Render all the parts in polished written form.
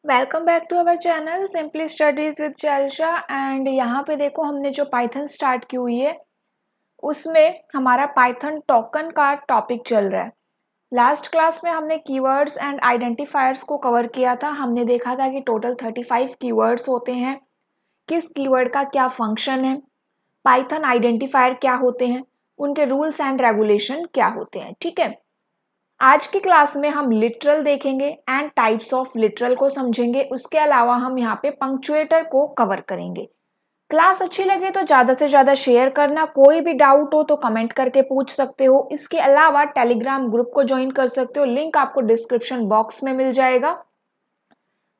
Welcome back to our channel Simply Studies with Chelsa. And यहाँ पे देखो हमने जो पाइथन स्टार्ट की हुई है उसमें हमारा पाइथन टोकन का टॉपिक चल रहा है। लास्ट क्लास में हमने कीवर्ड्स एंड आइडेंटिफायर्स को कवर किया था। हमने देखा था कि टोटल 35 कीवर्ड्स होते हैं, किस कीवर्ड का क्या फंक्शन है, पाइथन आइडेंटिफायर क्या होते हैं, उनके रूल्स एंड रेगुलेशन क्या होते हैं। ठीक है, आज की क्लास में हम लिटरल देखेंगे एंड टाइप्स ऑफ लिटरल को समझेंगे। उसके अलावा हम यहाँ पे पंक्चुएटर को कवर करेंगे। क्लास अच्छी लगे तो ज़्यादा से ज़्यादा शेयर करना। कोई भी डाउट हो तो कमेंट करके पूछ सकते हो। इसके अलावा टेलीग्राम ग्रुप को ज्वाइन कर सकते हो, लिंक आपको डिस्क्रिप्शन बॉक्स में मिल जाएगा।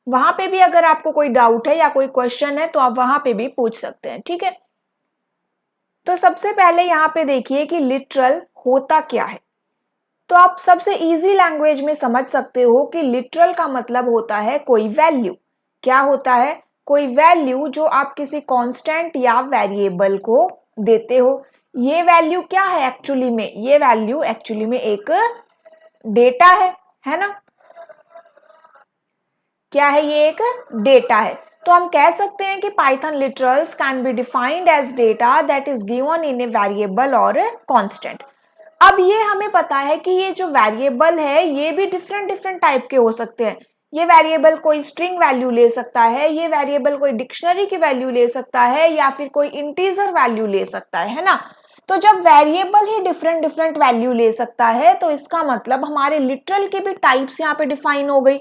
वहां पे भी अगर आपको कोई डाउट है या कोई क्वेश्चन है तो आप वहां पे भी पूछ सकते हैं। ठीक है, तो सबसे पहले यहाँ पे देखिए कि लिटरल होता क्या है। तो आप सबसे इजी लैंग्वेज में समझ सकते हो कि लिटरल का मतलब होता है कोई वैल्यू। क्या होता है? कोई वैल्यू जो आप किसी कांस्टेंट या वेरिएबल को देते हो। ये वैल्यू क्या है एक्चुअली में? ये वैल्यू एक्चुअली में एक डेटा है ना? क्या है? ये एक डेटा है। तो हम कह सकते हैं कि Python literals can be defined as data that is given in a variable और कांस्टेंट। अब ये हमें पता है कि ये जो वेरिएबल है ये भी डिफरेंट डिफरेंट टाइप के हो सकते हैं। ये वेरिएबल कोई स्ट्रिंग वैल्यू ले सकता है, ये वेरिएबल कोई डिक्शनरी की वैल्यू ले सकता है, या फिर कोई इंटीजर वैल्यू ले सकता है ना? तो जब वेरिएबल ही डिफरेंट डिफरेंट वैल्यू ले सकता है तो इसका मतलब हमारे लिटरल की भी टाइप्स यहाँ पे डिफाइन हो गई।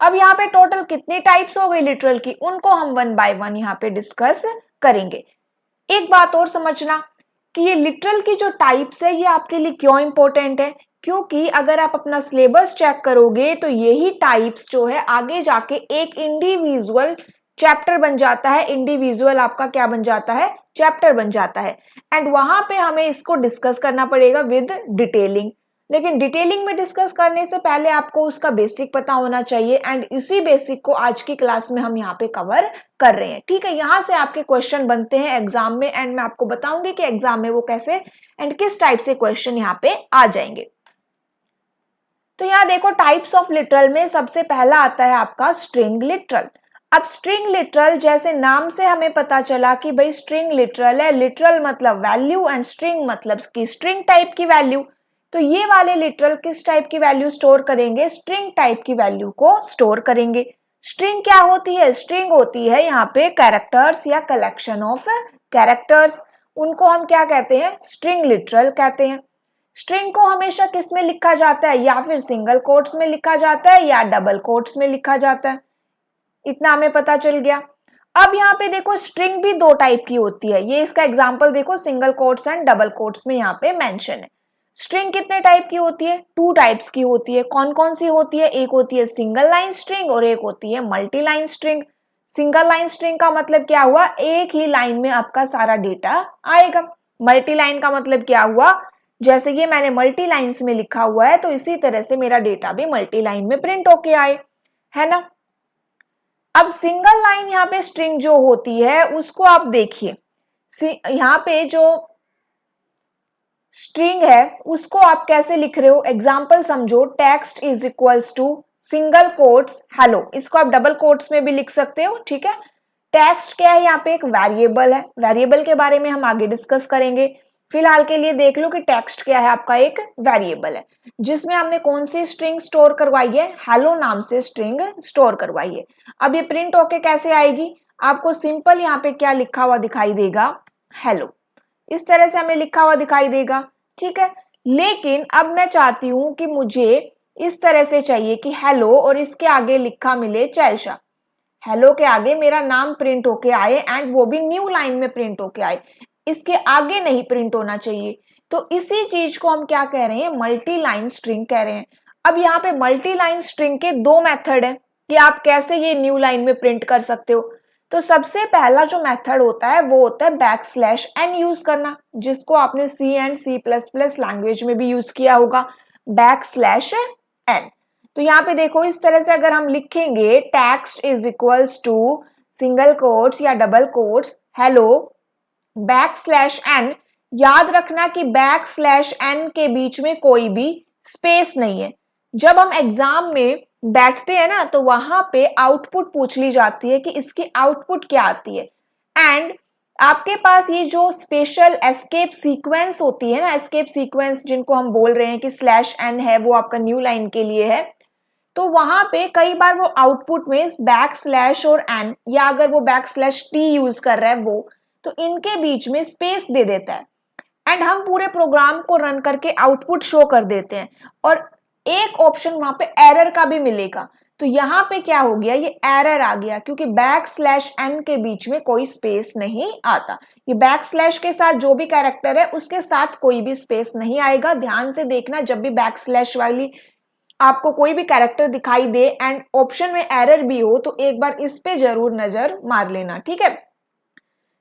अब यहाँ पे टोटल कितनी टाइप्स हो गई लिटरल की, उनको हम वन बाय वन यहाँ पे डिस्कस करेंगे। एक बात और समझना कि ये लिटरल की जो टाइप्स है ये आपके लिए क्यों इंपॉर्टेंट है, क्योंकि अगर आप अपना सिलेबस चेक करोगे तो यही टाइप्स जो है आगे जाके एक इंडिविजुअल चैप्टर बन जाता है। इंडिविजुअल आपका क्या बन जाता है? चैप्टर बन जाता है। एंड वहां पे हमें इसको डिस्कस करना पड़ेगा विद डिटेलिंग। लेकिन डिटेलिंग में डिस्कस करने से पहले आपको उसका बेसिक पता होना चाहिए, एंड इसी बेसिक को आज की क्लास में हम यहाँ पे कवर कर रहे हैं। ठीक है, यहाँ से आपके क्वेश्चन बनते हैं एग्जाम में, एंड मैं आपको बताऊंगी कि एग्जाम में वो कैसे एंड किस टाइप से क्वेश्चन यहाँ पे आ जाएंगे। तो यहाँ देखो टाइप्स ऑफ लिटरल में सबसे पहला आता है आपका स्ट्रिंग लिटरल। अब स्ट्रिंग लिटरल जैसे नाम से हमें पता चला कि भाई स्ट्रिंग लिटरल है। लिटरल मतलब वैल्यू एंड स्ट्रिंग मतलब कि स्ट्रिंग टाइप की वैल्यू। तो ये वाले लिटरल किस टाइप की वैल्यू स्टोर करेंगे? स्ट्रिंग टाइप की वैल्यू को स्टोर करेंगे। स्ट्रिंग क्या होती है? स्ट्रिंग होती है यहाँ पे कैरेक्टर्स या कलेक्शन ऑफ कैरेक्टर्स। उनको हम क्या कहते हैं? स्ट्रिंग लिटरल कहते हैं। स्ट्रिंग को हमेशा किस में लिखा जाता है? या फिर सिंगल कोट्स में लिखा जाता है या डबल कोट्स में लिखा जाता है। इतना हमें पता चल गया। अब यहाँ पे देखो स्ट्रिंग भी दो टाइप की होती है। ये इसका एग्जांपल देखो, single quotes and double quotes में यहाँ पे मेंशन है। स्ट्रिंग कितने टाइप की होती है? टू टाइप्स की होती है। कौन कौन सी होती है? एक होती है सिंगल लाइन स्ट्रिंग और एक होती है multi line string. Single line string का मतलब क्या हुआ? एक ही लाइन में आपका सारा डेटा आएगा। मल्टी लाइन का मतलब क्या हुआ? जैसे ये मैंने मल्टी लाइन्स में लिखा हुआ है तो इसी तरह से मेरा डेटा भी मल्टी लाइन में प्रिंट होके आए, है ना? अब सिंगल लाइन यहाँ पे स्ट्रिंग जो होती है उसको आप देखिए। यहाँ पे जो स्ट्रिंग है उसको आप कैसे लिख रहे हो? एग्जाम्पल समझो, text is equals to single quotes hello. इसको आप डबल कोट्स में भी लिख सकते हो। ठीक है, टेक्स्ट क्या है? यहाँ पे एक वेरिएबल है। वेरिएबल के बारे में हम आगे डिस्कस करेंगे। फिलहाल के लिए देख लो कि टेक्स्ट क्या है? आपका एक वेरिएबल है जिसमें हमने कौन सी स्ट्रिंग स्टोर करवाई है? हेलो नाम से स्ट्रिंग स्टोर करवाई है। अब ये प्रिंट होके कैसे आएगी? आपको सिंपल यहाँ पे क्या लिखा हुआ दिखाई देगा? हेलो। इस तरह से हमें लिखा हुआ दिखाई देगा। ठीक है, लेकिन अब मैं चाहती हूं कि मुझे इस तरह से चाहिए कि हेलो और इसके आगे लिखा मिले चैल्शा। हेलो के आगे मेरा नाम प्रिंट होके आए एंड वो भी न्यू लाइन में प्रिंट होके आए। इसके आगे नहीं प्रिंट होना चाहिए। तो इसी चीज को हम क्या कह रहे हैं? मल्टी लाइन स्ट्रिंग कह रहे हैं। अब यहाँ पे मल्टी लाइन स्ट्रिंग के दो मेथड है कि आप कैसे ये न्यू लाइन में प्रिंट कर सकते हो। तो सबसे पहला जो मेथड होता है वो होता है बैकस्लैश n यूज करना, जिसको आपने C एंड C++ लैंग्वेज में भी यूज किया होगा, बैकस्लैश n। तो यहाँ पे देखो इस तरह से अगर हम लिखेंगे text is equals to single quotes या double quotes hello backslash n। याद रखना कि बैकस्लैश n के बीच में कोई भी स्पेस नहीं है। जब हम एग्जाम में बैठते हैं ना, तो वहां पे आउटपुट पूछ ली जाती है कि इसकी आउटपुट क्या आती है। एंड आपके पास ये जो स्पेशल एस्केप सीक्वेंस होती है ना, एस्केप सीक्वेंस जिनको हम बोल रहे हैं कि /n है, वो आपका न्यू लाइन के लिए है। तो वहां पे कई बार वो आउटपुट में बैकस्लैश और एन, या अगर वो /t यूज कर रहा है वो, तो इनके बीच में स्पेस दे देता है एंड हम पूरे प्रोग्राम को रन करके आउटपुट शो कर देते हैं। और एक ऑप्शन वहां पे एरर का भी मिलेगा। तो यहाँ पे क्या हो गया, ये एरर आ गया क्योंकि /n के बीच में कोई स्पेस नहीं आता। ये बैकस्लैश के साथ जो भी कैरेक्टर है उसके साथ कोई भी स्पेस नहीं आएगा। ध्यान से देखना, जब भी बैकस्लैश वाली आपको कोई भी कैरेक्टर दिखाई दे एंड ऑप्शन में एरर भी हो, तो एक बार इस पे जरूर नजर मार लेना, ठीक है।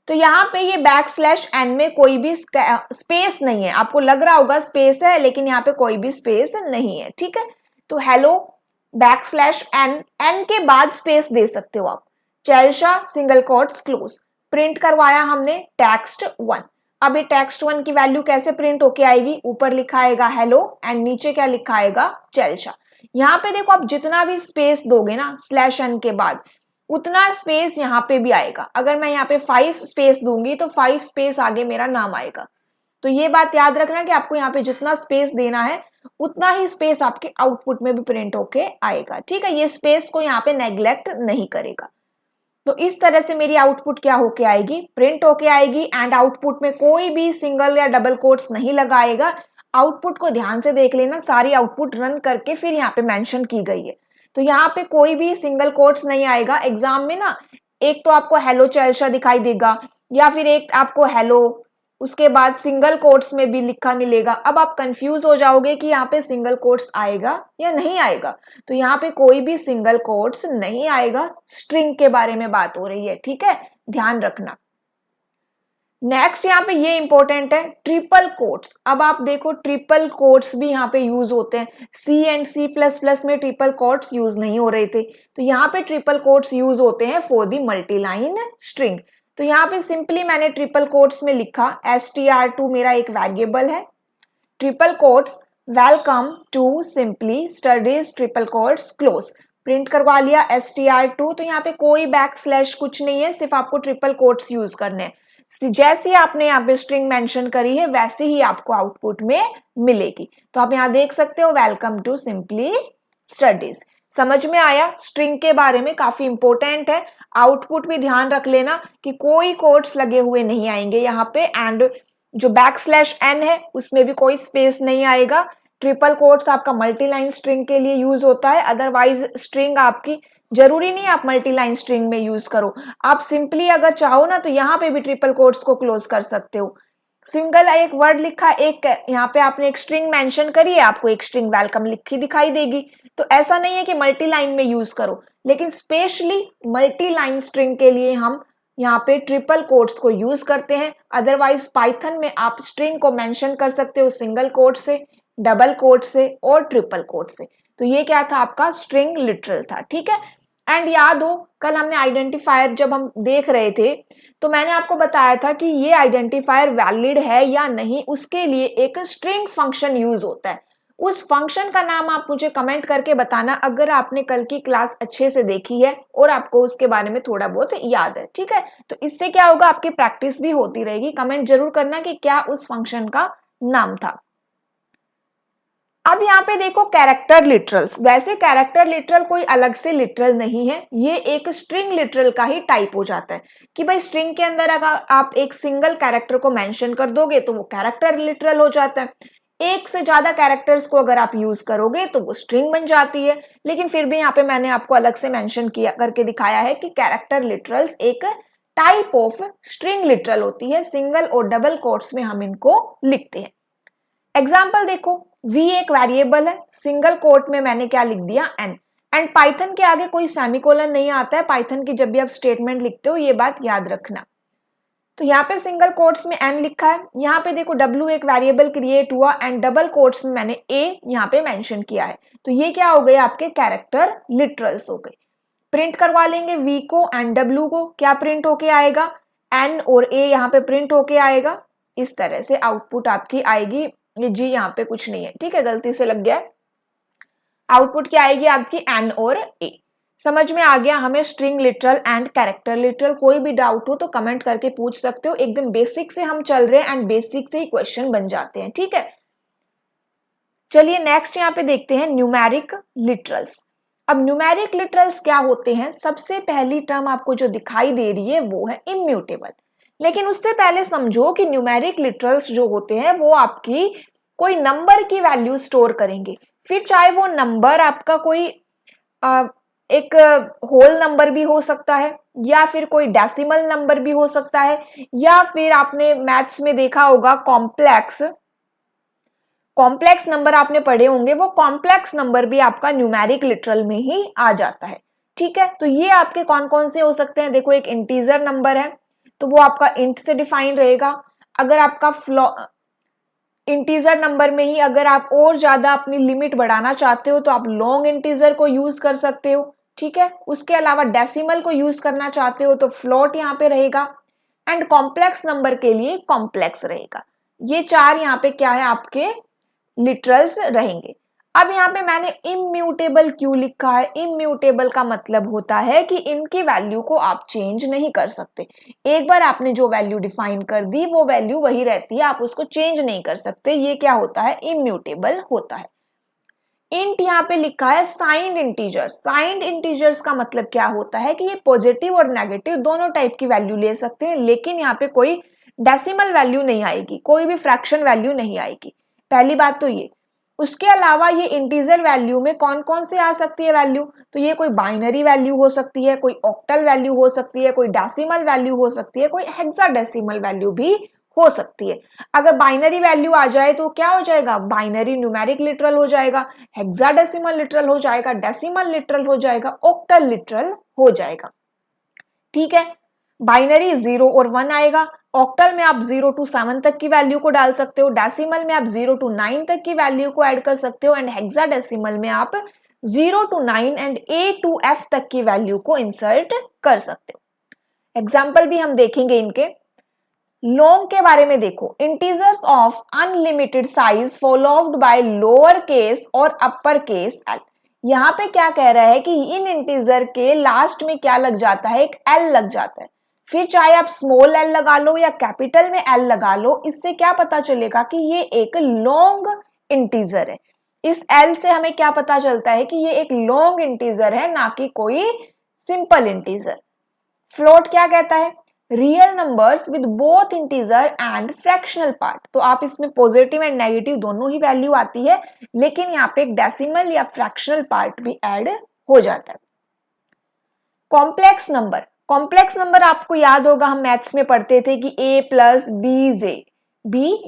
तो यहाँ पे ये /n में कोई भी स्पेस नहीं है। आपको लग रहा होगा स्पेस है, लेकिन यहाँ पे कोई भी स्पेस नहीं है, ठीक है। तो हेलो /n, n के बाद स्पेस दे सकते हो आप। चैलशा सिंगल कोट्स क्लोज, प्रिंट करवाया हमने text1। अब ये text1 की वैल्यू कैसे प्रिंट होके आएगी, ऊपर लिखा आएगा हेलो एंड नीचे क्या लिखा आएगा, चैलशा। यहाँ पे देखो, आप जितना भी स्पेस दोगे ना /n के बाद, उतना स्पेस यहाँ पे भी आएगा। अगर मैं यहाँ पे 5 स्पेस दूंगी तो 5 स्पेस आगे मेरा नाम आएगा। तो ये बात याद रखना कि आपको यहाँ पे जितना स्पेस देना है उतना ही स्पेस आपके आउटपुट में भी प्रिंट होके आएगा, ठीक है। ये स्पेस को यहाँ पे नेग्लेक्ट नहीं करेगा। तो इस तरह से मेरी आउटपुट क्या होके आएगी, प्रिंट होके आएगी। एंड आउटपुट में कोई भी सिंगल या डबल कोट्स नहीं लगाएगा। आउटपुट को ध्यान से देख लेना, सारी आउटपुट रन करके फिर यहाँ पे मेंशन की गई है। तो यहाँ पे कोई भी सिंगल कोट्स नहीं आएगा। एग्जाम में ना एक तो आपको हेलो चैलशा दिखाई देगा, या फिर एक आपको हेलो, उसके बाद सिंगल कोट्स में भी लिखा मिलेगा। अब आप कंफ्यूज हो जाओगे कि यहाँ पे सिंगल कोट्स आएगा या नहीं आएगा। तो यहाँ पे कोई भी सिंगल कोट्स नहीं आएगा। स्ट्रिंग के बारे में बात हो रही है, ठीक है, ध्यान रखना। नेक्स्ट यहाँ पे ये इंपॉर्टेंट है, ट्रिपल कोट्स। अब आप देखो, ट्रिपल कोट्स भी यहाँ पे यूज होते हैं। C एंड C++ में ट्रिपल कोट्स यूज नहीं हो रहे थे, तो यहाँ पे ट्रिपल कोट्स यूज होते हैं फॉर दी मल्टीलाइन स्ट्रिंग। तो यहाँ पे सिंपली मैंने ट्रिपल कोट्स में लिखा str2 मेरा एक वेरिएबल है, triple quotes welcome to simply studies triple quotes close, print करवा लिया str2। तो यहाँ पे कोई बैकस्लैश कुछ नहीं है, सिर्फ आपको ट्रिपल कोट्स यूज करने हैं। जैसे ही आपने यहाँ पे स्ट्रिंग मेंशन करी है वैसे ही आपको आउटपुट में मिलेगी। तो आप यहाँ देख सकते हो वेलकम टू सिंपली स्टडीज। समझ में आया? स्ट्रिंग के बारे में काफी इंपॉर्टेंट है। आउटपुट भी ध्यान रख लेना कि कोई कोट्स लगे हुए नहीं आएंगे यहाँ पे। एंड जो /n है उसमें भी कोई स्पेस नहीं आएगा। ट्रिपल कोट्स आपका मल्टीलाइन स्ट्रिंग के लिए यूज होता है। अदरवाइज स्ट्रिंग आपकी जरूरी नहीं आप मल्टीलाइन स्ट्रिंग में यूज करो। आप सिंपली अगर चाहो ना तो यहाँ पे भी ट्रिपल कोट्स को क्लोज कर सकते हो। सिंगल एक वर्ड लिखा, एक यहाँ पे आपने एक स्ट्रिंग मेंशन करी है, आपको एक स्ट्रिंग वेलकम लिखी दिखाई देगी। तो ऐसा नहीं है कि मल्टीलाइन में यूज करो, लेकिन स्पेशली मल्टीलाइन स्ट्रिंग के लिए हम यहाँ पे ट्रिपल कोट्स को यूज करते हैं। अदरवाइज पाइथन में आप स्ट्रिंग को मेंशन कर सकते हो सिंगल कोट से, डबल कोट से और ट्रिपल कोट से। तो ये क्या था, आपका स्ट्रिंग लिटरल था, ठीक है। एंड याद हो, कल हमने आइडेंटिफायर जब हम देख रहे थे तो मैंने आपको बताया था कि ये आइडेंटिफायर वैलिड है या नहीं, उसके लिए एक स्ट्रिंग फंक्शन यूज होता है। उस फंक्शन का नाम आप मुझे कमेंट करके बताना अगर आपने कल की क्लास अच्छे से देखी है और आपको उसके बारे में थोड़ा बहुत याद है, ठीक है। तो इससे क्या होगा, आपकी प्रैक्टिस भी होती रहेगी। कमेंट जरूर करना कि क्या उस फंक्शन का नाम था। अब यहाँ पे देखो कैरेक्टर लिटरल्स। वैसे कैरेक्टर लिटरल कोई अलग से लिटरल नहीं है, ये एक स्ट्रिंग लिटरल का ही टाइप हो जाता है कि भाई स्ट्रिंग के अंदर अगर आप एक सिंगल कैरेक्टर को मेंशन कर दोगे तो वो कैरेक्टर लिटरल हो जाता है। एक से ज्यादा कैरेक्टर्स को अगर आप यूज करोगे तो वो स्ट्रिंग बन जाती है। लेकिन फिर भी यहाँ पे मैंने आपको अलग से मेंशन किया करके दिखाया है कि कैरेक्टर लिटरल्स एक टाइप ऑफ स्ट्रिंग लिटरल होती है। सिंगल और डबल कोट्स में हम इनको लिखते हैं। एग्जाम्पल देखो, v एक वेरिएबल है, सिंगल कोट में मैंने क्या लिख दिया, n। एंड पाइथन के आगे कोई सेमीकोलन नहीं आता है। पाइथन की जब भी आप स्टेटमेंट लिखते हो ये बात याद रखना। तो यहाँ पे सिंगल कोट्स में n लिखा है। यहाँ पे देखो w एक वेरिएबल क्रिएट हुआ एंड डबल कोट्स में मैंने a यहाँ पे मेंशन किया है। तो ये क्या हो गए, आपके कैरेक्टर लिटरल्स हो गए। प्रिंट करवा लेंगे v को एंड w को, क्या प्रिंट होके आएगा, n और a यहाँ पे प्रिंट होके आएगा। इस तरह से आउटपुट आपकी आएगी। ये जी यहाँ पे कुछ नहीं है, ठीक है, गलती से लग गया है। आउटपुट क्या आएगी आपकी एन और ए। समझ में आ गया हमें string literal and character literal. कोई भी डाउट हो तो कमेंट करके पूछ सकते हो, एकदम बेसिक से हम चल रहे हैं एंड बेसिक से ही क्वेश्चन बन जाते हैं, ठीक है। चलिए नेक्स्ट यहाँ पे देखते हैं न्यूमेरिक लिटरल्स। अब न्यूमेरिक लिटरल्स क्या होते हैं, सबसे पहली टर्म आपको जो दिखाई दे रही है वो है इम्यूटेबल। लेकिन उससे पहले समझो कि न्यूमेरिक लिटरल्स जो होते हैं वो आपकी कोई नंबर की वैल्यू स्टोर करेंगे, फिर चाहे वो नंबर आपका कोई एक होल नंबर भी हो सकता है, या फिर कोई डेसिमल नंबर भी हो सकता है, या फिर आपने मैथ्स में देखा होगा कॉम्प्लेक्स नंबर आपने पढ़े होंगे, वो कॉम्प्लेक्स नंबर भी आपका न्यूमेरिक लिटरल में ही आ जाता है, ठीक है। तो ये आपके कौन कौन से हो सकते हैं, देखो एक इंटीजर नंबर है तो वो आपका इंट से डिफाइन रहेगा। अगर आपका इंटीजर नंबर में ही अगर आप और ज्यादा अपनी लिमिट बढ़ाना चाहते हो तो आप लॉन्ग इंटीजर को यूज कर सकते हो, ठीक है। उसके अलावा डेसिमल को यूज करना चाहते हो तो फ्लोट यहाँ पे रहेगा, एंड कॉम्प्लेक्स नंबर के लिए कॉम्प्लेक्स रहेगा। ये चार यहाँ पे क्या है आपके लिटरल्स रहेंगे। अब यहाँ पे मैंने इम्यूटेबल क्यों लिखा है, इम्यूटेबल का मतलब होता है कि इनकी वैल्यू को आप चेंज नहीं कर सकते। एक बार आपने जो वैल्यू डिफाइन कर दी वो वैल्यू वही रहती है, आप उसको चेंज नहीं कर सकते। ये क्या होता है, इम्यूटेबल होता है। इंट यहाँ पे लिखा है साइंड इंटीजर्स। साइंड इंटीजर्स का मतलब क्या होता है कि ये पॉजिटिव और नेगेटिव दोनों टाइप की वैल्यू ले सकते हैं, लेकिन यहाँ पे कोई डेसिमल वैल्यू नहीं आएगी, कोई भी फ्रैक्शन वैल्यू नहीं आएगी। पहली बात तो ये। उसके अलावा ये इंटीजर वैल्यू में कौन कौन से आ सकती है वैल्यू, तो ये कोई बाइनरी वैल्यू हो सकती है, कोई ऑक्टल वैल्यू हो सकती है, कोई डेसिमल वैल्यू हो सकती है, कोई हेक्साडेसिमल वैल्यू भी हो सकती है। अगर बाइनरी वैल्यू आ जाए तो क्या हो जाएगा, बाइनरी न्यूमेरिक लिटरल हो जाएगा, हेक्साडेसिमल लिटरल हो जाएगा, डेसिमल लिटरल हो जाएगा, ऑक्टल लिटरल हो जाएगा, ठीक है। बाइनरी 0 और 1 आएगा, ऑक्टल में आप 0 to 7 तक की वैल्यू को डाल सकते हो, डेसिमल में आप 0 to 9 तक की वैल्यू को ऐड कर सकते हो, एंड हेक्साडेसिमल में आप 0 to 9 and A to F तक की वैल्यू को इंसर्ट कर सकते हो। एग्जाम्पल भी हम देखेंगे इनके। लॉन्ग के बारे में देखो, integers of unlimited size followed by lower case और अपर केस एल। यहाँ पे क्या कह रहा है कि इन इंटीजर के लास्ट में क्या लग जाता है, एक एल लग जाता है। फिर चाहे आप स्मॉल एल लगा लो या कैपिटल में एल लगा लो, इससे क्या पता चलेगा कि ये एक लॉन्ग इंटीजर है। इस एल से हमें क्या पता चलता है कि ये एक लॉन्ग इंटीजर है, ना कि कोई सिंपल इंटीजर। फ्लोट क्या कहता है, real numbers with both integer and fractional part. तो आप इसमें पॉजिटिव एंड नेगेटिव दोनों ही वैल्यू आती है, लेकिन यहाँ पे एक डेसिमल या फ्रैक्शनल पार्ट भी ऐड हो जाता है। कॉम्प्लेक्स नंबर, कॉम्प्लेक्स नंबर आपको याद होगा हम मैथ्स में पढ़ते थे कि a प्लस बी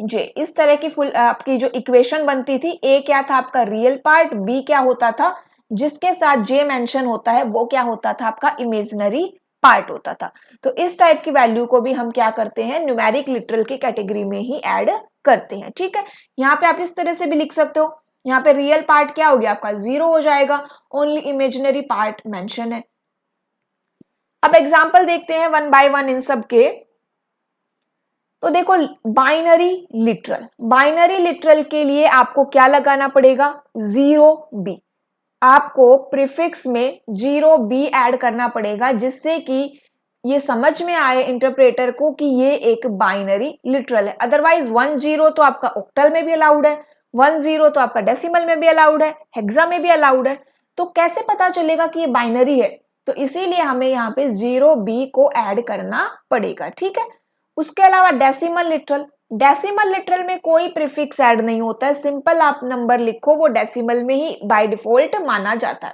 जे, इस तरह की फुल आपकी जो इक्वेशन बनती थी। a क्या था आपका रियल पार्ट, b क्या होता था जिसके साथ j मेंशन होता है वो क्या होता था आपका इमेजिनरी पार्ट होता था। तो इस टाइप की वैल्यू को भी हम क्या करते हैं, न्यूमेरिक लिटरल की कैटेगरी में ही ऐड करते हैं, ठीक है। यहाँ पे आप इस तरह से भी लिख सकते हो, यहाँ पे रियल पार्ट क्या हो गया आपका 0 हो जाएगा, ओनली इमेजिनरी पार्ट मेंशन है। अब एग्जाम्पल देखते हैं वन बाय वन इन सब के। तो देखो बाइनरी लिटरल, बाइनरी लिटरल के लिए आपको क्या लगाना पड़ेगा, 0b। आपको प्रीफिक्स में 0b ऐड करना पड़ेगा, जिससे कि ये समझ में आए इंटरप्रेटर को कि ये एक बाइनरी लिटरल है। अदरवाइज 10 तो आपका ऑक्टल में भी अलाउड है, 10 तो आपका डेसिमल में भी अलाउड है, हेक्सा में भी अलाउड है। तो कैसे पता चलेगा कि ये बाइनरी है, तो इसीलिए हमें यहाँ पे 0b को ऐड करना पड़ेगा, ठीक है। उसके अलावा डेसिमल लिटरल, डेसिमल लिटरल में कोई प्रीफिक्स ऐड नहीं होता है, सिंपल आप नंबर लिखो, वो डेसिमल में ही बाय डिफॉल्ट माना जाता है।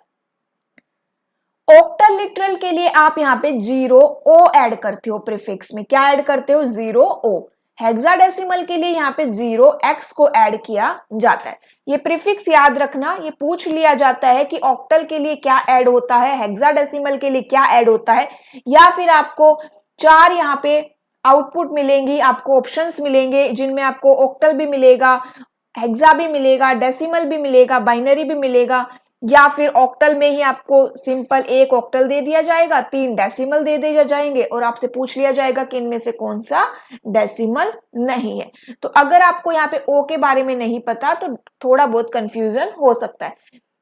ऑक्टल लिटरल के लिए आप यहाँ पे 0o ऐड करते हो, प्रीफिक्स में क्या ऐड करते हो, 0o। हेक्साडेसिमल के लिए यहाँ पे 0x को ऐड किया जाता है। ये प्रीफिक्स याद रखना, ये पूछ लिया जाता है कि ऑक्टल के लिए क्या ऐड होता है, हेक्साडेसिमल के लिए क्या ऐड होता है, या फिर आपको 4 यहाँ पे आउटपुट मिलेंगी, आपको ऑप्शंस मिलेंगे जिनमें आपको ऑक्टल भी मिलेगा, हेक्सा भी मिलेगा, डेसिमल भी मिलेगा, बाइनरी भी मिलेगा, या फिर ऑक्टल में ही आपको सिंपल एक ऑक्टल दे दिया जाएगा, 3 डेसिमल दे दिए जाएंगे और आपसे पूछ लिया जाएगा कि इनमें से कौन सा डेसिमल नहीं है। तो अगर आपको यहाँ पे ओ के बारे में नहीं पता तो थोड़ा बहुत कंफ्यूजन हो सकता है।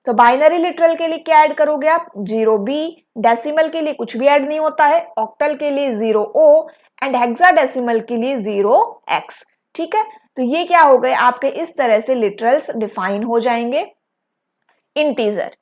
तो बाइनरी लिटरल के लिए क्या ऐड करोगे आप? 0b, डेसिमल के लिए कुछ भी ऐड नहीं होता है, ऑक्टल के लिए 0o एंड हेक्साडेसिमल के लिए 0x। ठीक है, तो ये क्या हो गए आपके, इस तरह से लिटरल्स डिफाइन हो जाएंगे। इंटीजर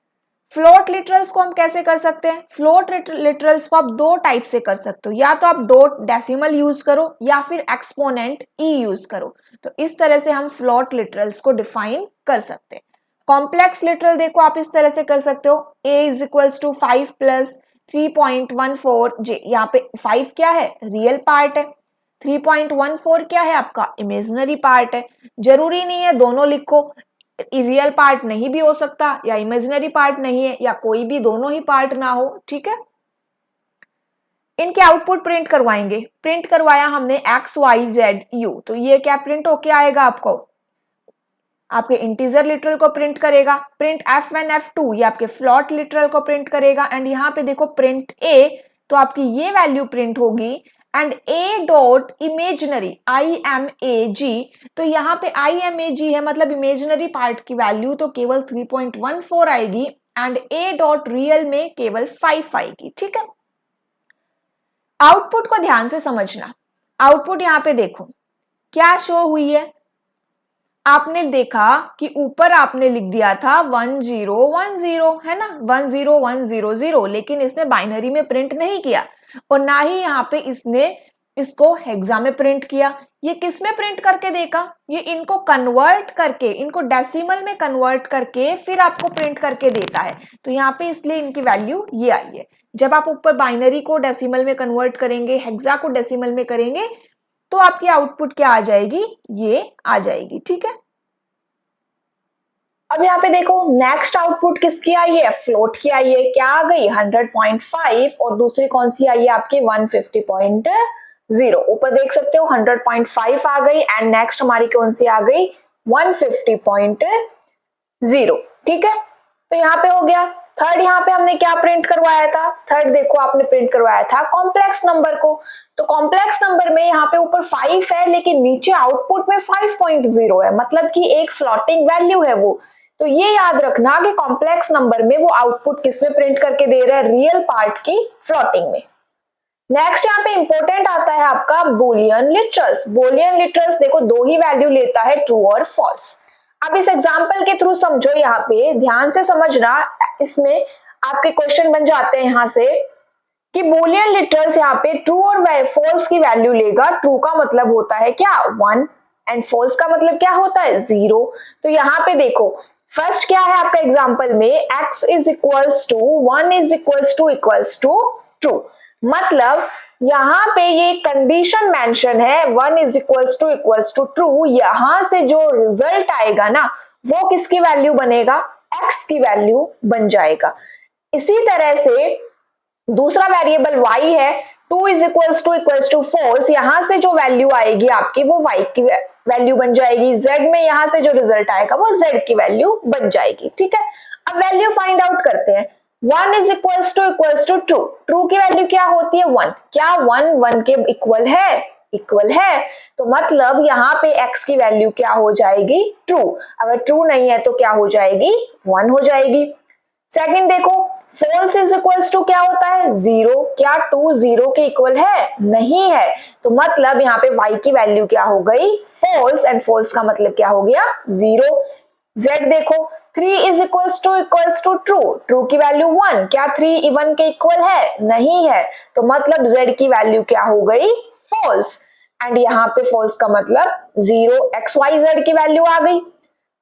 फ्लोट लिटरल्स को हम कैसे कर सकते हैं? फ्लोट लिटरल्स को आप दो टाइप से कर सकते हो, या तो आप डॉट डेसिमल यूज करो या फिर एक्सपोनेंट ई यूज करो। तो इस तरह से हम फ्लोट लिटरल्स को डिफाइन कर सकते हैं। कॉम्प्लेक्स लिटरल देखो आप इस तरह से कर सकते हो, a is equals to 5 plus 3.14 j। यहाँ पे 5 क्या है? रियल पार्ट है। 3.14 क्या है आपका? इमेजिनरी पार्ट है। जरूरी नहीं है दोनों लिखो, रियल पार्ट नहीं भी हो सकता, या इमेजिनरी पार्ट नहीं है, या कोई भी दोनों ही पार्ट ना हो। ठीक है, इनके आउटपुट प्रिंट करवाएंगे। प्रिंट करवाया हमने एक्स वाई जेड यू, तो ये क्या प्रिंट होके आएगा आपको? आपके इंटीजर लिटरल को प्रिंट करेगा। प्रिंट f1 f2 ये आपके फ्लॉट लिटरल को प्रिंट करेगा। एंड यहाँ पे देखो प्रिंट a, तो आपकी ये वैल्यू प्रिंट होगी। And a dot imaginary imag, तो यहाँ पे imag है मतलब इमेजिनरी पार्ट की वैल्यू तो केवल 3.14 आएगी एंड a डॉट रियल में केवल 5 आएगी। ठीक है, आउटपुट को ध्यान से समझना। आउटपुट यहाँ पे देखो क्या शो हुई है। आपने देखा कि ऊपर आपने लिख दिया था 1010 है ना, 10100, लेकिन इसने बाइनरी में प्रिंट नहीं किया और ना ही यहाँ पे इसने इसको हेक्सा में प्रिंट किया। ये किस में प्रिंट करके देगा? ये इनको कन्वर्ट करके, इनको डेसिमल में कन्वर्ट करके फिर आपको प्रिंट करके देता है। तो यहाँ पे इसलिए इनकी वैल्यू ये आई है। जब आप ऊपर बाइनरी को डेसिमल में कन्वर्ट करेंगे, हेक्सा को डेसिमल में करेंगे, तो आपकी आउटपुट क्या आ जाएगी? ये आ जाएगी। ठीक है, अब यहाँ पे देखो नेक्स्ट आउटपुट किसकी आई है? फ्लोट की आई है। क्या आ गई? 100.5 और दूसरी कौन सी आई है आपकी? 150.0। ऊपर देख सकते हो 100.5 आ गई एंड नेक्स्ट हमारी कौन सी आ गई? 150.0। ठीक है, तो यहाँ पे हो गया। थर्ड यहाँ पे हमने क्या प्रिंट करवाया था? थर्ड देखो आपने प्रिंट करवाया था कॉम्प्लेक्स नंबर को। तो कॉम्प्लेक्स नंबर में यहाँ पे ऊपर 5 है लेकिन नीचे आउटपुट में 5.0 है, मतलब कि एक फ्लोटिंग वैल्यू है वो। तो ये याद रखना कि कॉम्प्लेक्स नंबर में वो आउटपुट किसमें प्रिंट करके दे रहा है? रियल पार्ट की फ्लोटिंग में। नेक्स्ट यहाँ पे इंपॉर्टेंट आता है आपका बुलियन लिटरल्स। बुलियन लिटरल्स देखो दो ही वैल्यू लेता है, ट्रू और फॉल्स। अब इस एग्जांपल के थ्रू समझो, यहाँ पे ध्यान से समझना, इसमें आपके क्वेश्चन बन जाते हैं यहाँ से कि बुलियन लिटरल्स यहाँ पे ट्रू और फॉल्स की वैल्यू लेगा। ट्रू का मतलब होता है क्या? 1 एंड फॉल्स का मतलब क्या होता है? 0। तो यहाँ पे देखो फर्स्ट क्या है आपका एग्जांपल में? x is equals to 1 is equals to true, मतलब यहाँ पे ये कंडीशन मेंशन है 1 इज इक्वल्स टू ट्रू। यहां से जो रिजल्ट आएगा ना वो किसकी वैल्यू बनेगा? x की वैल्यू बन जाएगा। इसी तरह से दूसरा वेरिएबल y है, 2 इज इक्वल्स टू फॉल्स, यहां से जो वैल्यू आएगी आपकी वो y की वैल्यू बन जाएगी। z में यहां से जो रिजल्ट आएगा वो z की वैल्यू बन जाएगी। ठीक है, अब वैल्यू फाइंड आउट करते हैं। 1 is equals to true. True की वैल्यू क्या होती है? 1। क्या 1 के इक्वल है? इक्वल है, तो मतलब यहाँ पे x की वैल्यू क्या हो जाएगी? ट्रू। अगर ट्रू नहीं है तो क्या हो जाएगी? 1 हो जाएगी। सेकंड देखो फॉल्स इज इक्वल्स टू क्या होता है? 0। क्या 2 0 के इक्वल है? नहीं है, तो मतलब यहाँ पे y की वैल्यू क्या हो गई? फॉल्स, एंड फॉल्स का मतलब क्या हो गया? 0। z देखो 3 is equals to true. True की वैल्यू 1। क्या 3 1 के इक्वल है? नहीं है, तो मतलब z की वैल्यू क्या हो गई? फॉल्स, एंड यहाँ पे फॉल्स का मतलब 0। x y z की वैल्यू आ गई।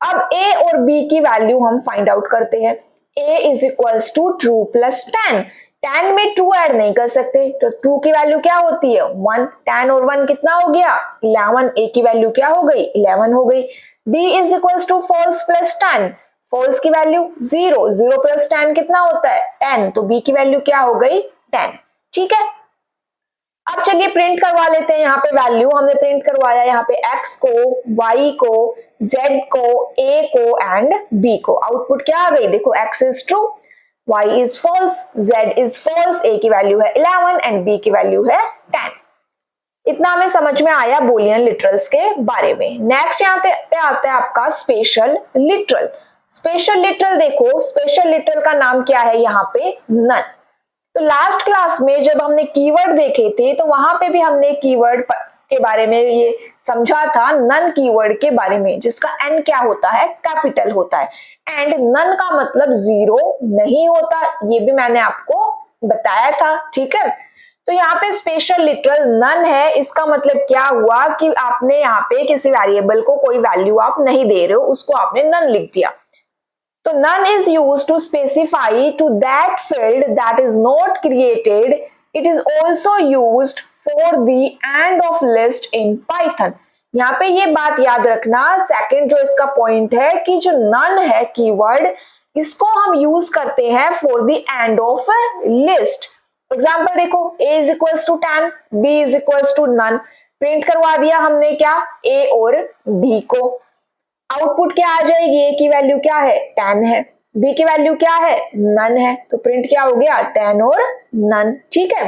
अब a और b की वैल्यू हम फाइंड आउट करते हैं। a is equals to true plus 10। 10 में ट्रू ऐड नहीं कर सकते, तो ट्रू की वैल्यू क्या होती है? 1। 10 और 1 कितना हो गया? 11। a की वैल्यू क्या हो गई? 11 हो गई। b is equals to false plus 10। False की वैल्यू 0। 0 प्लस 10 कितना होता है? 10, तो b की वैल्यू क्या हो गई? 10। ठीक है, अब चलिए प्रिंट करवा लेते हैं। यहाँ पे वैल्यू हमने प्रिंट करवाया, यहाँ पे x को, y को, z को, a को एंड b को। आउटपुट क्या आ गई? देखो x is true, y is false, z is false, a की वैल्यू है 11 एंड b की वैल्यू है 10। इतना हमें समझ में आया बुलियन लिटरल्स के बारे में। नेक्स्ट यहाँ पे आता है आपका स्पेशल लिटरल। स्पेशल लिटरल देखो, स्पेशल लिटरल का नाम क्या है यहाँ पे, नन। तो लास्ट क्लास में जब हमने कीवर्ड देखे थे तो वहां पे भी हमने कीवर्ड के बारे में ये समझा था, नन कीवर्ड के बारे में, जिसका एन क्या होता है, कैपिटल होता है, एंड नन का मतलब जीरो नहीं होता, ये भी मैंने आपको बताया था, ठीक है। तो यहाँ पे स्पेशल लिटरल नन है, इसका मतलब क्या हुआ कि आपने यहाँ पे किसी वेरिएबल को कोई वैल्यू आप नहीं दे रहे हो, उसको आपने नन लिख दिया। तो none is used to specify to that field that is not created. It is also used for the end of list in Python. यहाँ पे ये बात याद रखना, सेकंड जो इसका पॉइंट है कि जो none है कीवर्ड, इसको हम यूज करते हैं for the end of list. Example देखो, a is equals to 10, b is equals to none, print करवा दिया हमने क्या, a और b को। आउटपुट क्या आ जाएगी, ए की वैल्यू क्या है, 10 है, बी की वैल्यू क्या है, नन है, तो प्रिंट क्या हो गया, 10 और नन, ठीक है।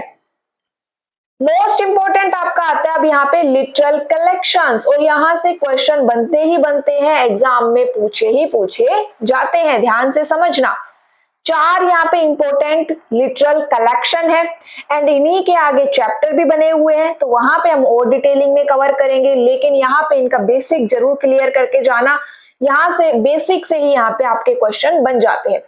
मोस्ट इंपोर्टेंट आपका आता है अब यहाँ पे लिटरल कलेक्शंस, और यहाँ से क्वेश्चन बनते ही बनते हैं, एग्जाम में पूछे ही पूछे जाते हैं, ध्यान से समझना। 4 यहाँ पे इंपॉर्टेंट लिटरल कलेक्शन है, एंड इन्हीं के आगे चैप्टर भी बने हुए हैं, तो वहां पे हम और डिटेलिंग में कवर करेंगे, लेकिन यहाँ पे इनका बेसिक जरूर क्लियर करके जाना, यहाँ से बेसिक से ही यहाँ पे आपके क्वेश्चन बन जाते हैं।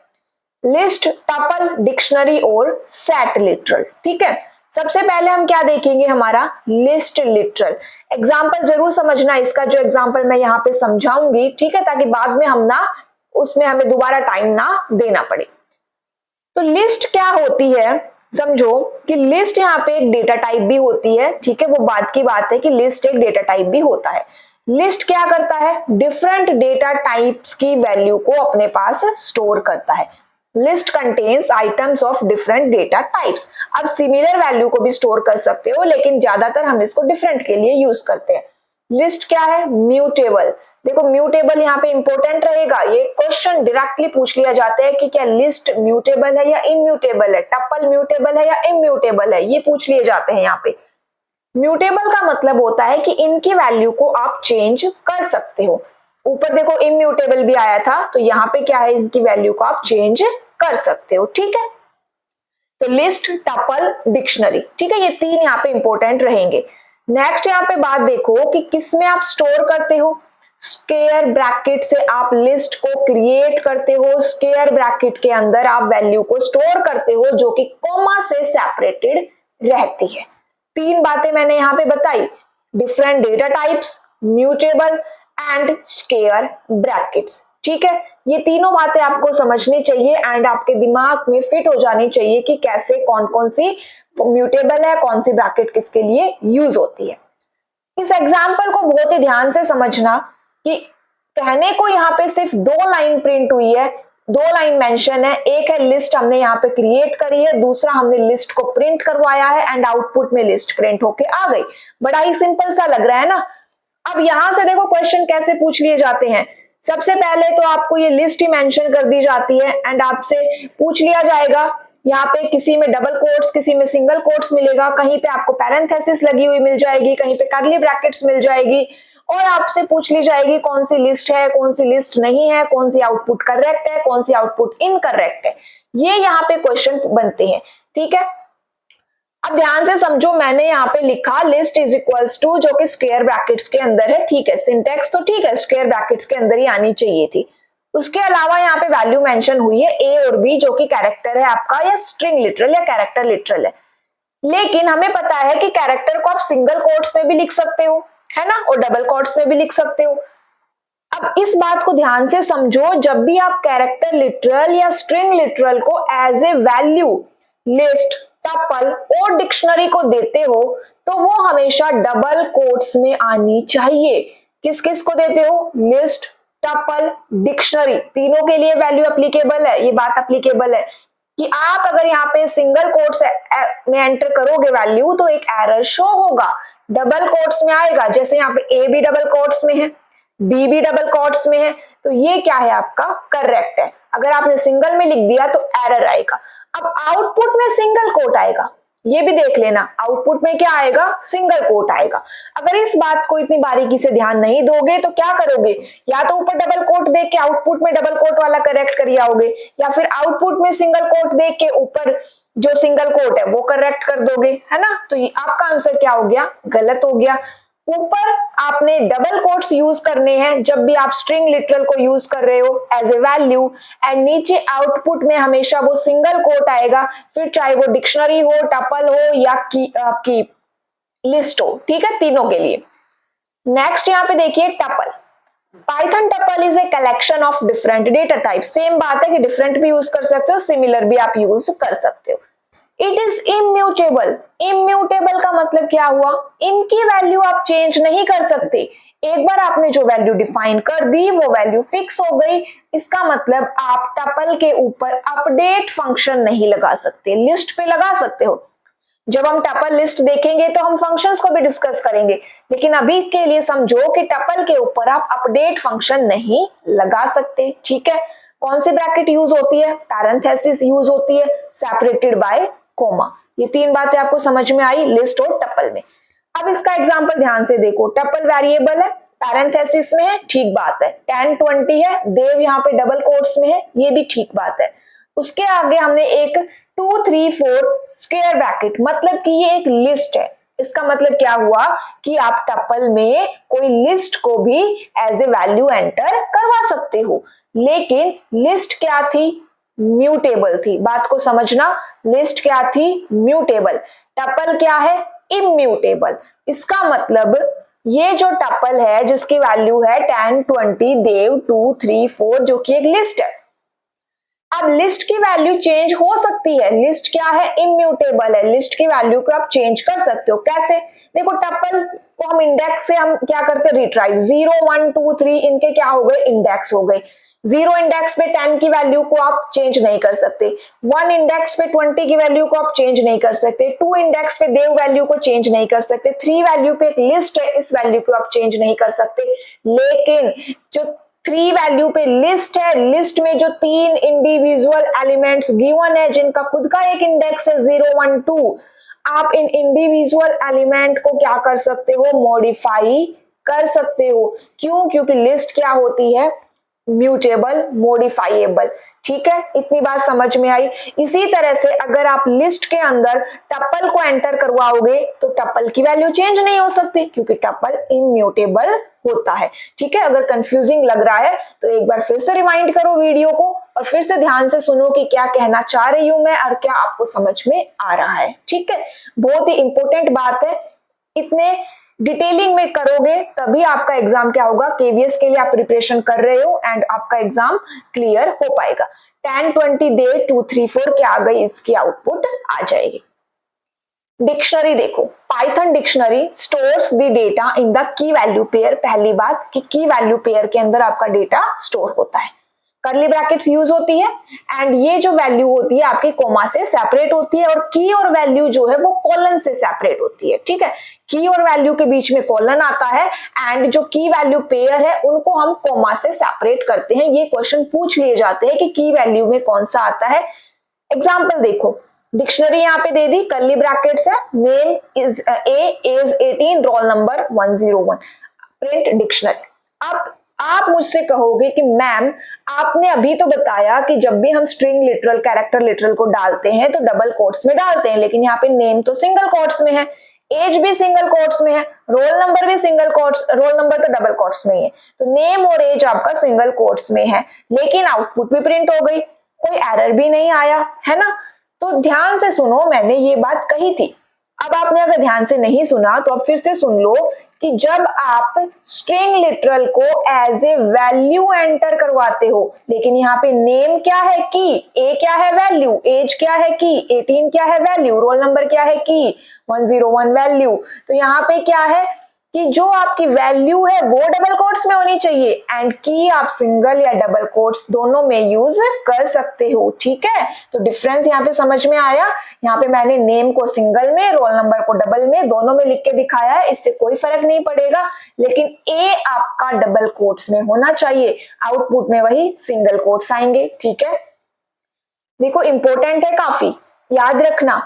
लिस्ट, टपल, डिक्शनरी और सेट लिटरल, ठीक है। सबसे पहले हम क्या देखेंगे, हमारा लिस्ट लिटरल। एग्जाम्पल जरूर समझना इसका, जो एग्जाम्पल मैं यहाँ पे समझाऊंगी, ठीक है, ताकि बाद में हम ना उसमें हमें दोबारा टाइम ना देना पड़े। तो लिस्ट क्या होती है, समझो कि लिस्ट यहाँ पे एक डेटा टाइप भी होती है, ठीक है, वो बात की बात है कि लिस्ट एक डेटा टाइप भी होता है। लिस्ट क्या करता है, डिफरेंट डेटा टाइप्स की वैल्यू को अपने पास स्टोर करता है। List contains items of different data types. अब सिमिलर वैल्यू को भी स्टोर कर सकते हो, लेकिन ज्यादातर हम इसको डिफरेंट के लिए यूज करते हैं। लिस्ट क्या है, म्यूटेबल। देखो म्यूटेबल यहाँ पे इंपॉर्टेंट रहेगा, ये क्वेश्चन डायरेक्टली पूछ लिया जाता है कि क्या लिस्ट म्यूटेबल है या इम्यूटेबल है, टपल म्यूटेबल है या इम्यूटेबल है, ये पूछ लिए जाते हैं यहाँ पे। म्यूटेबल का मतलब होता है कि इनकी वैल्यू को आप चेंज कर सकते हो। ऊपर देखो इम्यूटेबल भी आया था, तो यहाँ पे क्या है, इनकी वैल्यू को आप चेंज कर सकते हो, ठीक है। तो लिस्ट, टपल, डिक्शनरी, ठीक है, ये 3 यहाँ पे इंपॉर्टेंट रहेंगे। नेक्स्ट यहाँ पे बात देखो कि किसमें आप स्टोर करते हो, स्क्वायर ब्रैकेट से आप लिस्ट को क्रिएट करते हो, स्क्वायर ब्रैकेट के अंदर आप वैल्यू को स्टोर करते हो, जो कि कॉमा से सेपरेटेड रहती है। 3 बातें मैंने यहाँ पे बताई, different data types, mutable and square brackets, ठीक है। ये तीनों बातें आपको समझनी चाहिए एंड आपके दिमाग में फिट हो जानी चाहिए कि कैसे कौन कौन सी म्यूटेबल है, कौन सी ब्रैकेट किसके लिए यूज होती है। इस एग्जाम्पल को बहुत ही ध्यान से समझना कि कहने को यहाँ पे सिर्फ 2 लाइन प्रिंट हुई है, 2 लाइन मेंशन है, एक है लिस्ट हमने यहाँ पे क्रिएट करी है, दूसरा हमने लिस्ट को प्रिंट करवाया है एंड आउटपुट में लिस्ट प्रिंट होके आ गई। बड़ा ही सिंपल सा लग रहा है ना। अब यहां से देखो क्वेश्चन कैसे पूछ लिए जाते हैं। सबसे पहले तो आपको ये लिस्ट ही मेंशन कर दी जाती है एंड आपसे पूछ लिया जाएगा, यहाँ पे किसी में डबल कोट्स, किसी में सिंगल कोट्स मिलेगा, कहीं पे आपको पैरेंथेसिस लगी हुई मिल जाएगी, कहीं पे कर्ली ब्रैकेट्स मिल जाएगी, और आपसे पूछ ली जाएगी कौन सी लिस्ट है, कौन सी लिस्ट नहीं है, कौन सी आउटपुट करेक्ट है, कौन सी आउटपुट इनकरेक्ट है। ये यहाँ पे क्वेश्चन बनते हैं, ठीक है। अब ध्यान से समझो, मैंने यहाँ पे लिखा लिस्ट इज इक्वल्स टू, जो कि स्क्वायर ब्रैकेट्स के अंदर है, ठीक है, सिंटेक्स तो ठीक है, स्क्वायर ब्रैकेट्स के अंदर ही आनी चाहिए थी। उसके अलावा यहाँ पे वैल्यू मेंशन हुई है ए और बी, जो कि कैरेक्टर है आपका, या स्ट्रिंग लिटरल या कैरेक्टर लिटरल है। लेकिन हमें पता है कि कैरेक्टर को आप सिंगल कोट्स में भी लिख सकते हो, है ना, और डबल कोट्स में भी लिख सकते हो। अब इस बात को ध्यान से समझो, जब भी आप कैरेक्टर लिटरल या स्ट्रिंग लिटरल को as a value list, tuple और डिक्शनरी को देते हो, तो वो हमेशा डबल कोट्स में आनी चाहिए। किस किस को देते हो, लिस्ट, टपल, डिक्शनरी, तीनों के लिए वैल्यू एप्लीकेबल है। ये बात एप्लीकेबल है कि आप अगर यहाँ पे सिंगल कोट्स में एंटर करोगे वैल्यू, तो एक एरर शो होगा, डबल कोट्स में आएगा। जैसे यहाँ पे ए भी डबल कोट्स में है, बी भी डबल कोट्स में है, तो ये क्या है आपका, करेक्ट है। अगर आपने सिंगल में लिख दिया तो एरर आएगा। अब आउटपुट में सिंगल कोट आएगा, ये भी देख लेना, आउटपुट में क्या आएगा, सिंगल कोट आएगा। अगर इस बात को इतनी बारीकी से ध्यान नहीं दोगे तो क्या करोगे, या तो ऊपर डबल कोट देख के आउटपुट में डबल कोट वाला करेक्ट कर आओगे, या फिर आउटपुट में सिंगल कोट देख के ऊपर जो सिंगल कोट है वो करेक्ट कर दोगे, है ना। तो ये आपका आंसर क्या हो गया, गलत हो गया। ऊपर आपने डबल कोट्स यूज करने हैं जब भी आप स्ट्रिंग लिटरल को यूज कर रहे हो एज ए वैल्यू, एंड नीचे आउटपुट में हमेशा वो सिंगल कोट आएगा, फिर चाहे वो डिक्शनरी हो, टपल हो या आपकी लिस्ट हो, ठीक है, तीनों के लिए। नेक्स्ट यहाँ पे देखिए tuple. Python tuple is a collection of different data type. Same बात है कि डिफरेंट भी यूज कर सकते हो, सिमिलर भी आप यूज कर सकते हो। It is immutable. इम्यूटेबल का मतलब क्या हुआ, इनकी वैल्यू आप चेंज नहीं कर सकते। एक बार आपने जो वैल्यू डिफाइन कर दी वो वैल्यू फिक्स हो गई। इसका मतलब आप टपल के ऊपर अपडेट फंक्शन नहीं लगा सकते, लिस्ट पे लगा सकते हो। जब हम टपल लिस्ट देखेंगे तो हम फंक्शंस को भी डिस्कस करेंगे, लेकिन अभी के लिए समझो कि टपल के ऊपर आप अपडेट फंक्शन नहीं लगा सकते, ठीक है। कौन सी ब्रैकेट यूज होती है, पैरेंथेसिस यूज होती है, सेपरेटेड बाय कोमा। ये तीन बातें आपको समझ में आई लिस्ट और टपल में। अब इसका एग्जांपल ध्यान से देखो, टपल वेरिएबल है, पैरेंथेसिस में है, ठीक बात है। 10 20 है, देव यहाँ पे डबल कोट्स में है, ये भी ठीक बात है। उसके आगे हमने एक 2 3 4 स्क्वायर ब्रैकेट, मतलब कि ये एक लिस्ट है। इसका मतलब क्या हुआ कि आप टपल में कोई लिस्ट को भी एज ए वैल्यू एंटर करवा सकते हो, लेकिन लिस्ट क्या थी, म्यूटेबल थी। बात को समझना, लिस्ट क्या थी, म्यूटेबल। टपल क्या है, इम्यूटेबल। इसका मतलब ये जो टपल है जिसकी वैल्यू है 10 20 देव 2 3 4 जो कि एक लिस्ट है। अब लिस्ट की वैल्यू चेंज हो सकती है, लिस्ट क्या है, इम्यूटेबल है। लिस्ट की वैल्यू को आप चेंज कर सकते हो, कैसे, देखो टपल को हम इंडेक्स से हम क्या करते हैं, रिट्राइव। 0 1 2 3 इनके क्या हो गए, इंडेक्स हो गए। 0 इंडेक्स पे 10 की वैल्यू को आप चेंज नहीं कर सकते, 1 इंडेक्स पे 20 की वैल्यू को आप चेंज नहीं कर सकते, 2 इंडेक्स पे देव वैल्यू को चेंज नहीं कर सकते, 3 वैल्यू पे एक लिस्ट है, इस वैल्यू को आप चेंज नहीं कर सकते। लेकिन जो 3 वैल्यू पे लिस्ट है, लिस्ट में जो 3 इंडिविजुअल एलिमेंट्स गिवन है जिनका खुद का एक इंडेक्स है 0 1 2, आप इन इंडिविजुअल एलिमेंट को क्या कर सकते हो, मॉडिफाई कर सकते हो। क्यों, क्योंकि लिस्ट क्या होती है, म्यूटेबल, मॉडिफाइएबल, ठीक है। इतनी बात समझ में आई। इसी तरह से अगर आप लिस्ट के अंदर टपल को एंटर करवाओगे तो टपल की वैल्यू चेंज नहीं हो सकती, क्योंकि टपल इम्यूटेबल होता है, ठीक है। अगर कंफ्यूजिंग लग रहा है तो एक बार फिर से रिवाइंड करो वीडियो को और फिर से ध्यान से सुनो कि क्या कहना चाह रही हूं मैं और क्या आपको समझ में आ रहा है, ठीक है। बहुत ही इंपॉर्टेंट बात है, इतने डिटेलिंग में करोगे तभी आपका एग्जाम क्या होगा, केवीएस के लिए आप प्रिपरेशन कर रहे हो एंड आपका एग्जाम क्लियर हो पाएगा। 10 20 दे 2 3 4 क्या आ गई, इसकी आउटपुट आ जाएगी। डिक्शनरी देखो, Python dictionary stores the data in the key value pair. पहली बात कि की वैल्यू पेयर के अंदर आपका डेटा स्टोर होता है, करली ब्रैकेट्स यूज होती है, एंड ये जो वैल्यू होती है आपकी कोमा से सेपरेट होती है, और की और वैल्यू जो है वो कॉलन से सेपरेट होती है, ठीक है। की और वैल्यू के बीच में कॉलन आता है, एंड जो की वैल्यू पेयर है उनको हम कोमा से सेपरेट करते हैं। ये क्वेश्चन पूछ लिए जाते हैं कि की वैल्यू में कौन सा आता है। एग्जाम्पल देखो, डिक्शनरी यहाँ पे दे दी, करली ब्रैकेट्स है, name is A, age 18, roll number 101, print dictionary. अब आप मुझसे कहोगे कि मैम आपने अभी तो बताया कि जब भी हम स्ट्रिंग लिटरल, कैरेक्टर लिटरल को डालते हैं तो डबल कोट्स में डालते हैं, लेकिन यहाँ पे नेम तो सिंगल कोट्स में है, एज भी सिंगल कोट्स में है, रोल नंबर भी सिंगल कोट्स, रोल नंबर तो डबल कोट्स में ही है, तो नेम और एज आपका सिंगल कोट्स में है, लेकिन आउटपुट भी प्रिंट हो गई, कोई एरर भी नहीं आया, है ना। तो ध्यान से सुनो, मैंने ये बात कही थी। अब आपने अगर ध्यान से नहीं सुना तो अब फिर से सुन लो कि जब आप स्ट्रिंग लिटरल को एज ए वैल्यू एंटर करवाते हो, लेकिन यहाँ पे नेम क्या है, की, ए क्या है, वैल्यू, एज क्या है, की, 18 क्या है, वैल्यू, रोल नंबर क्या है, की, 101 वैल्यू, तो यहाँ पे क्या है कि जो आपकी वैल्यू है वो डबल कोट्स में होनी चाहिए, एंड की आप सिंगल या डबल कोट्स दोनों में यूज कर सकते हो, ठीक है। तो डिफरेंस यहाँ पे समझ में आया। यहाँ पे मैंने नेम को सिंगल में, रोल नंबर को डबल में, दोनों में लिख के दिखाया है, इससे कोई फर्क नहीं पड़ेगा, लेकिन ए आपका डबल कोट्स में होना चाहिए, आउटपुट में वही सिंगल कोट्स आएंगे, ठीक है। देखो इंपॉर्टेंट है काफी, याद रखना,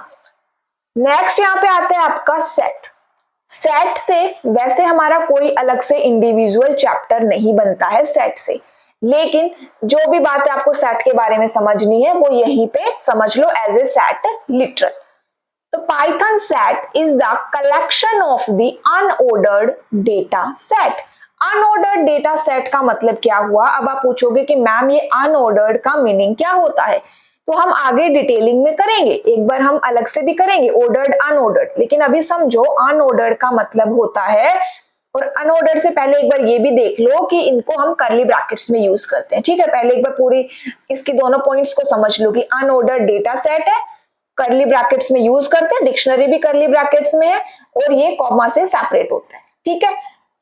नेक्स्ट यहाँ पे आता है आपका सेट। सेट से वैसे हमारा कोई अलग से इंडिविजुअल चैप्टर नहीं बनता है सेट से, लेकिन जो भी बात है आपको सेट के बारे में समझनी है वो यहीं पे समझ लो एज ए सेट लिटरल। तो Python set is the collection of the unordered data set. Unordered data set का मतलब क्या हुआ? अब आप पूछोगे कि मैम ये अनऑर्डर्ड का मीनिंग क्या होता है, तो हम आगे डिटेलिंग में करेंगे, एक बार हम अलग से भी करेंगे ऑर्डर्ड अनऑर्डर्ड, लेकिन अभी समझो अनऑर्डर्ड का मतलब होता है, और अनऑर्डर्ड से पहले एक बार ये भी देख लो कि इनको हम कर्ली ब्रैकेट्स में यूज करते हैं। ठीक है, पहले एक बार पूरी इसकी दोनों पॉइंट्स को समझ लो कि अनऑर्डर्ड डेटा सेट है, कर्ली ब्रैकेट्स में यूज करते हैं, डिक्शनरी भी कर्ली ब्रैकेट्स में है, और ये कॉमा से सेपरेट होता है। ठीक है,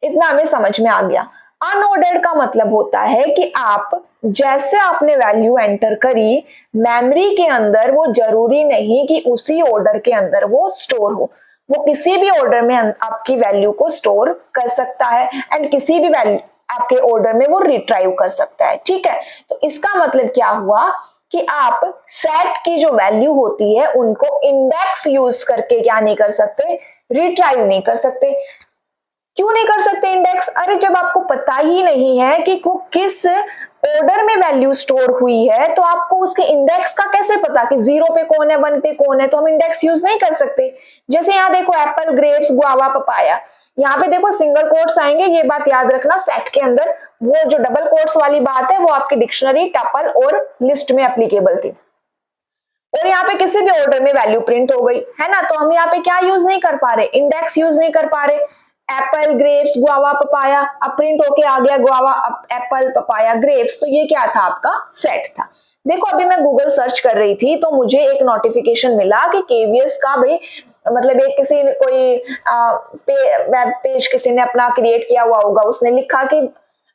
इतना हमें समझ में आ गया। अनऑर्डर्ड का मतलब होता है कि आप जैसे आपने वैल्यू एंटर करी मेमोरी के अंदर, वो जरूरी नहीं कि उसी ऑर्डर के अंदर वो स्टोर हो, वो किसी भी ऑर्डर में आपकी वैल्यू को स्टोर कर सकता है एंड किसी भी वैल्यू आपके ऑर्डर में वो रिट्राइव कर सकता है। ठीक है, तो इसका मतलब क्या हुआ कि आप सेट की जो वैल्यू होती है उनको इंडेक्स यूज करके क्या नहीं कर सकते, रिट्राइव नहीं कर सकते। क्यों नहीं कर सकते इंडेक्स? अरे जब आपको पता ही नहीं है कि को किस ऑर्डर में वैल्यू स्टोर हुई है, तो आपको उसके इंडेक्स का कैसे पता कि 0 पे कौन है 1 पे कौन है, तो हम इंडेक्स यूज नहीं कर सकते। जैसे यहाँ देखो एप्पल, ग्रेप्स, गुआवा, पपाया, यहाँ पे देखो सिंगल कोट्स आएंगे, ये बात याद रखना। सेट के अंदर वो जो डबल कोट्स वाली बात है वो आपकी डिक्शनरी, टपल और लिस्ट में एप्लीकेबल थी, और यहाँ पे किसी भी ऑर्डर में वैल्यू प्रिंट हो गई है ना, तो हम यहाँ पे क्या यूज नहीं कर पा रहे, इंडेक्स यूज नहीं कर पा रहे। एप्पल, ग्रेप्स, गुआवा, पपाया, अब प्रिंट होके आ गया गुआवा, एप्पल, पपाया, ग्रेप्स, तो ये क्या था आपका सेट था। देखो अभी मैं गूगल सर्च कर रही थी तो मुझे एक नोटिफिकेशन मिला कि केवीएस का भाई मतलब एक किसी कोई वेब पेज किसी ने अपना क्रिएट किया हुआ होगा, उसने लिखा कि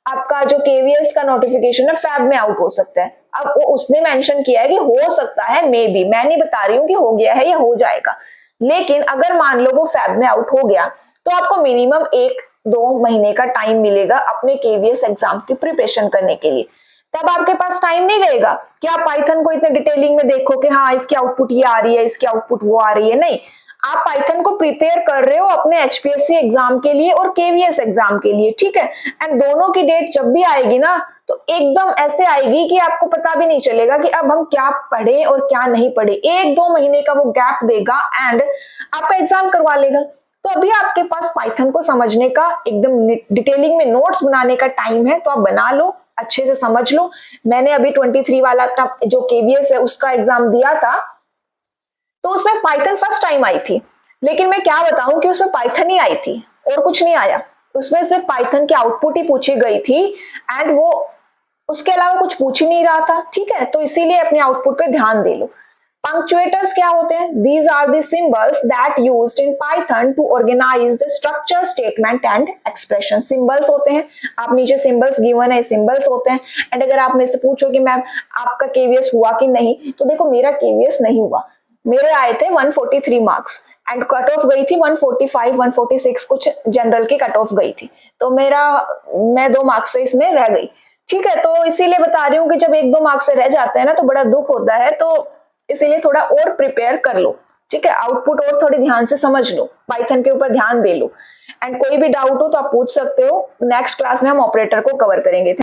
आपका जो केवीएस का नोटिफिकेशन है फैब में आउट हो सकता है। अब वो उसने मेंशन किया है कि हो सकता है, मे बी, मैं नहीं बता रही हूँ कि हो गया है या हो जाएगा, लेकिन अगर मान लो वो फैब में आउट हो गया तो आपको मिनिमम 1-2 महीने का टाइम मिलेगा अपने केवीएस एग्जाम की प्रिपरेशन करने के लिए। तब आपके पास टाइम नहीं रहेगा कि आप पाइथन को इतने डिटेलिंग में देखो कि हाँ इसकी आउटपुट ये आ रही है, इसकी आउटपुट वो आ रही है। नहीं, आप पाइथन को प्रिपेयर कर रहे हो अपने एचपीएससी एग्जाम के लिए और केवीएस एग्जाम के लिए। ठीक है, एंड दोनों की डेट जब भी आएगी ना तो एकदम ऐसे आएगी कि आपको पता भी नहीं चलेगा कि अब हम क्या पढ़े और क्या नहीं पढ़े। 1-2 महीने का वो गैप देगा एंड आपका एग्जाम करवा लेगा। तो अभी आपके पास पाइथन को समझने का एकदम डिटेलिंग में नोट्स बनाने का टाइम है, तो आप बना लो, अच्छे से समझ लो। मैंने अभी 23 वाला जो केवीएस है उसका एग्जाम दिया था, तो उसमें पाइथन फर्स्ट टाइम आई थी, लेकिन मैं क्या बताऊं कि उसमें पाइथन ही आई थी और कुछ नहीं आया। उसमें सिर्फ पाइथन की आउटपुट ही पूछी गई थी एंड वो उसके अलावा कुछ पूछ ही नहीं रहा था। ठीक है, तो इसीलिए अपने आउटपुट पे ध्यान दे लो। पंक्चुएटर्स क्या होते हैं? These are the symbols that used in Python to organize the structure, statement and expression. Symbols होते हैं, आप नीचे सिंबल्स गिवन है, सिंबल्स होते हैं। एंड अगर आप मेरे से पूछो कि मैम आपका केवीएस हुआ कि नहीं, तो देखो मेरा केवीएस नहीं हुआ, मेरे आए थे 143 मार्क्स एंड कट ऑफ गई थी 145, 146 कुछ जनरल की कट ऑफ गई थी, तो मैं 2 मार्क्स से इसमें रह गई। ठीक है, तो इसीलिए बता रही हूँ कि जब 1-2 मार्क्स से रह जाते हैं ना तो बड़ा दुख होता है, तो इसीलिए थोड़ा और प्रिपेयर कर लो। ठीक है, आउटपुट और थोड़ी ध्यान से समझ लो, पाइथन के ऊपर ध्यान दे लो, एंड कोई भी डाउट हो तो आप पूछ सकते हो। नेक्स्ट क्लास में हम ऑपरेटर को कवर करेंगे।